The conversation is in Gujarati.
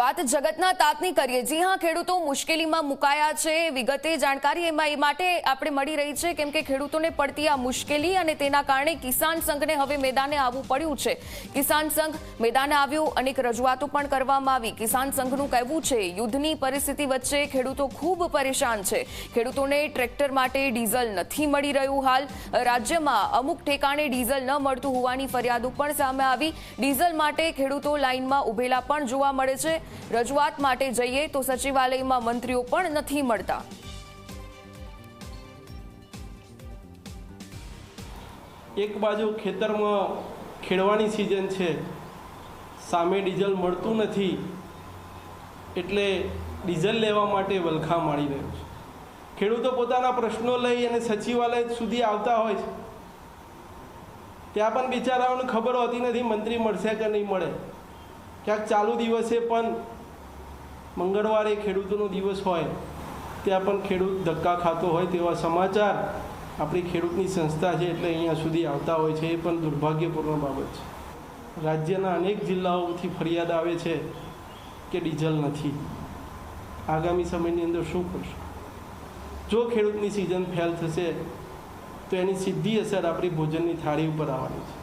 વાત જગતના તાતની કરીએ। જી हाँ, ખેડૂતો મુશ્કેલીમાં મુકાયા છે। વિગતે જાણકારી એ માટે આપણે મળી રહી છે કેમ કે ખેડૂતોને પડતી આ મુશ્કેલી અને તેના કારણે કિસાન સંઘને હવે મેદાને આવવું પડ્યું છે। કિસાન સંઘ મેદાને આવ્યો, અનેક રજૂઆતો પણ કરવામાં આવી। કિસાન સંઘનું કહેવું છે યુદ્ધની પરિસ્થિતિ વચ્ચે ખેડૂતો ખૂબ પરેશાન છે। ખેડૂતોને ટ્રેક્ટર માટે ડીઝલ નથી મળી રહ્યું। હાલ રાજ્યમાં અમુક ઠેકાણે ડીઝલ ન મળતું હોવાની ફરિયાદો પણ સામે આવી। ડીઝલ માટે ખેડૂતો લાઇનમાં ઉભેલા પણ જોવા મળે છે। રજૂઆત માટે જઈએ તો સચિવાલયમાં મંત્રીઓ પણ નથી મળતા। એક બાજુ ખેતરમાં ખેડવાની સિઝન છે, સામે ડીઝલ મળતું નથી, એટલે ડીઝલ લેવા માટે વલખા મારી રહ્યો છે। ખેડૂતો પોતાના પ્રશ્નો લઈ અને સચિવાલય સુધી આવતા હોય છે, ત્યાં પણ બિચારાઓને ખબર હોતી નથી મંત્રી મળશે કે નહીં મળે। ક્યાંક ચાલુ દિવસે પણ મંગળવારે ખેડૂતોનો દિવસ હોય ત્યાં પણ ખેડૂત ધક્કા ખાતો હોય તેવા સમાચાર આપણી ખેડૂતની સંસ્થા છે એટલે અહીંયા સુધી આવતા હોય છે। એ પણ દુર્ભાગ્યપૂર્ણ બાબત છે। રાજ્યના અનેક જિલ્લાઓથી ફરિયાદ આવે છે કે ડીઝલ નથી। આગામી સમયની અંદર શું કરશું? જો ખેડૂતની સિઝન ફેલ થશે તો એની સીધી અસર આપણી ભોજનની થાળી ઉપર આવવાની છે।